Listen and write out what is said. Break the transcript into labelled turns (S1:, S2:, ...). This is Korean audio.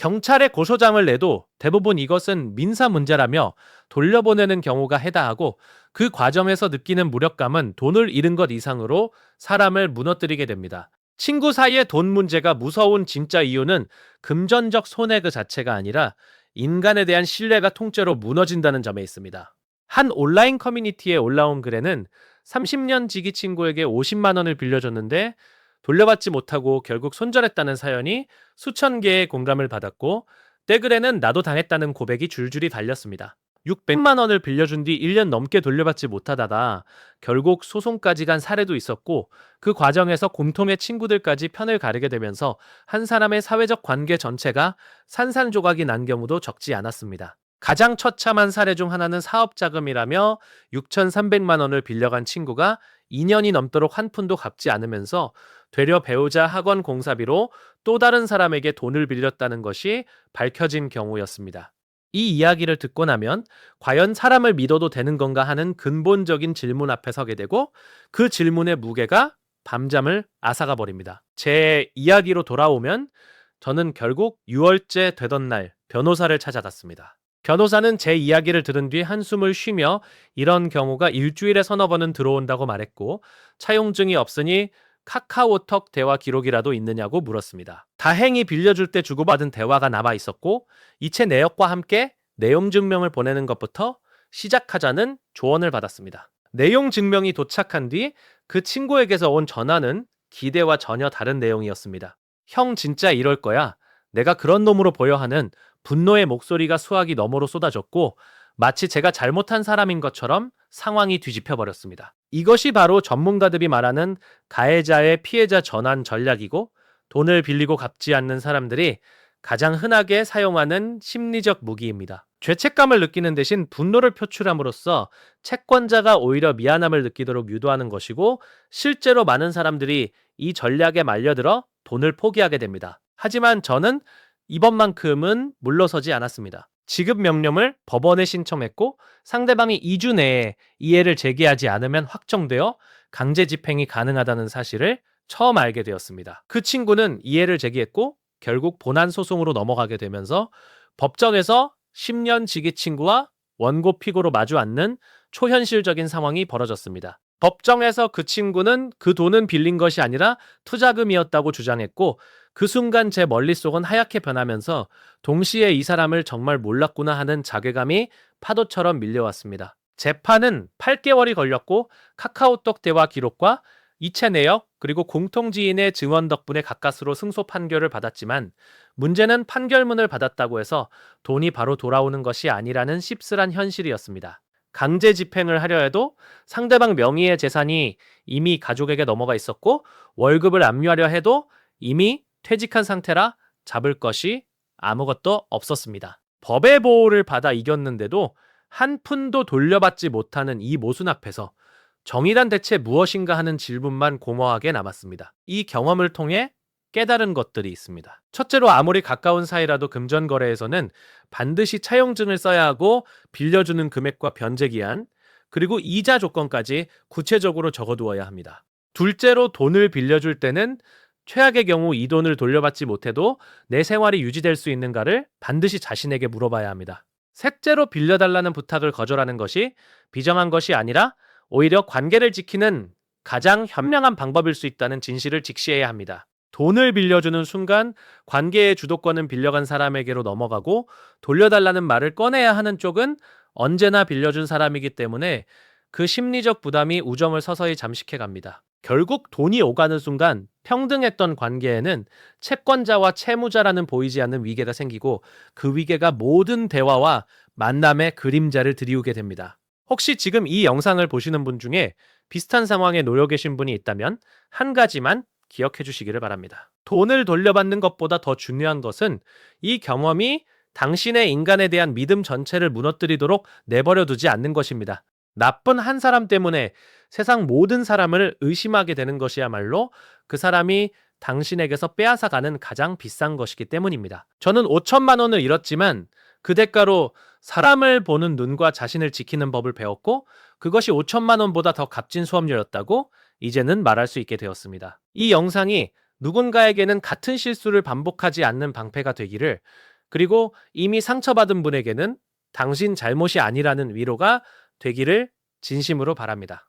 S1: 경찰에 고소장을 내도 대부분 이것은 민사 문제라며 돌려보내는 경우가 해다하고 그 과정에서 느끼는 무력감은 돈을 잃은 것 이상으로 사람을 무너뜨리게 됩니다. 친구 사이의 돈 문제가 무서운 진짜 이유는 금전적 손해 그 자체가 아니라 인간에 대한 신뢰가 통째로 무너진다는 점에 있습니다. 한 온라인 커뮤니티에 올라온 글에는 30년 지기 친구에게 50만 원을 빌려줬는데 돌려받지 못하고 결국 손절했다는 사연이 수천 개의 공감을 받았고 댓글에는 나도 당했다는 고백이 줄줄이 달렸습니다. 600만 원을 빌려준 뒤 1년 넘게 돌려받지 못하다가 결국 소송까지 간 사례도 있었고 그 과정에서 공통의 친구들까지 편을 가르게 되면서 한 사람의 사회적 관계 전체가 산산조각이 난 경우도 적지 않았습니다. 가장 처참한 사례 중 하나는 사업자금이라며 6,300만 원을 빌려간 친구가 2년이 넘도록 한 푼도 갚지 않으면서 되려 배우자 학원 공사비로 또 다른 사람에게 돈을 빌렸다는 것이 밝혀진 경우였습니다. 이 이야기를 듣고 나면 과연 사람을 믿어도 되는 건가 하는 근본적인 질문 앞에 서게 되고 그 질문의 무게가 밤잠을 앗아가 버립니다. 제 이야기로 돌아오면 저는 결국 6월째 되던 날 변호사를 찾아갔습니다. 변호사는 제 이야기를 들은 뒤 한숨을 쉬며 이런 경우가 일주일에 서너 번은 들어온다고 말했고 차용증이 없으니 카카오톡 대화 기록이라도 있느냐고 물었습니다. 다행히 빌려줄 때 주고받은 대화가 남아 있었고 이체 내역과 함께 내용 증명을 보내는 것부터 시작하자는 조언을 받았습니다. 내용 증명이 도착한 뒤 그 친구에게서 온 전화는 기대와 전혀 다른 내용이었습니다. 형 진짜 이럴 거야. 내가 그런 놈으로 보여 하는 분노의 목소리가 수화기 너머로 쏟아졌고 마치 제가 잘못한 사람인 것처럼 상황이 뒤집혀 버렸습니다. 이것이 바로 전문가들이 말하는 가해자의 피해자 전환 전략이고 돈을 빌리고 갚지 않는 사람들이 가장 흔하게 사용하는 심리적 무기입니다. 죄책감을 느끼는 대신 분노를 표출함으로써 채권자가 오히려 미안함을 느끼도록 유도하는 것이고 실제로 많은 사람들이 이 전략에 말려들어 돈을 포기하게 됩니다. 하지만 저는 이번만큼은 물러서지 않았습니다. 지급 명령을 법원에 신청했고 상대방이 2주 내에 이해를 제기하지 않으면 확정되어 강제 집행이 가능하다는 사실을 처음 알게 되었습니다. 그 친구는 이해를 제기했고 결국 본안 소송으로 넘어가게 되면서 법정에서 10년 지기 친구와 원고 피고로 마주 앉는 초현실적인 상황이 벌어졌습니다. 법정에서 그 친구는 그 돈은 빌린 것이 아니라 투자금이었다고 주장했고 그 순간 제 머릿속은 하얗게 변하면서 동시에 이 사람을 정말 몰랐구나 하는 자괴감이 파도처럼 밀려왔습니다. 재판은 8개월이 걸렸고 카카오톡 대화 기록과 이체 내역 그리고 공통지인의 증언 덕분에 가까스로 승소 판결을 받았지만 문제는 판결문을 받았다고 해서 돈이 바로 돌아오는 것이 아니라는 씁쓸한 현실이었습니다. 강제 집행을 하려 해도 상대방 명의의 재산이 이미 가족에게 넘어가 있었고 월급을 압류하려 해도 이미 퇴직한 상태라 잡을 것이 아무것도 없었습니다. 법의 보호를 받아 이겼는데도 한 푼도 돌려받지 못하는 이 모순 앞에서 정의란 대체 무엇인가 하는 질문만 공허하게 남았습니다. 이 경험을 통해 깨달은 것들이 있습니다. 첫째로 아무리 가까운 사이라도 금전거래에서는 반드시 차용증을 써야 하고 빌려주는 금액과 변제기한 그리고 이자 조건까지 구체적으로 적어두어야 합니다. 둘째로 돈을 빌려줄 때는 최악의 경우 이 돈을 돌려받지 못해도 내 생활이 유지될 수 있는가를 반드시 자신에게 물어봐야 합니다. 셋째로 빌려달라는 부탁을 거절하는 것이 비정한 것이 아니라 오히려 관계를 지키는 가장 현명한 방법일 수 있다는 진실을 직시해야 합니다. 돈을 빌려주는 순간 관계의 주도권은 빌려간 사람에게로 넘어가고 돌려달라는 말을 꺼내야 하는 쪽은 언제나 빌려준 사람이기 때문에 그 심리적 부담이 우정을 서서히 잠식해 갑니다. 결국 돈이 오가는 순간 평등했던 관계에는 채권자와 채무자라는 보이지 않는 위계가 생기고 그 위계가 모든 대화와 만남의 그림자를 드리우게 됩니다. 혹시 지금 이 영상을 보시는 분 중에 비슷한 상황에 놓여 계신 분이 있다면 한 가지만 기억해 주시기를 바랍니다. 돈을 돌려받는 것보다 더 중요한 것은 이 경험이 당신의 인간에 대한 믿음 전체를 무너뜨리도록 내버려 두지 않는 것입니다. 나쁜 한 사람 때문에 세상 모든 사람을 의심하게 되는 것이야말로 그 사람이 당신에게서 빼앗아가는 가장 비싼 것이기 때문입니다. 저는 5천만 원을 잃었지만 그 대가로 사람을 보는 눈과 자신을 지키는 법을 배웠고 그것이 5천만 원보다 더 값진 수업료였다고 이제는 말할 수 있게 되었습니다. 이 영상이 누군가에게는 같은 실수를 반복하지 않는 방패가 되기를, 그리고 이미 상처받은 분에게는 당신 잘못이 아니라는 위로가 되기를 진심으로 바랍니다.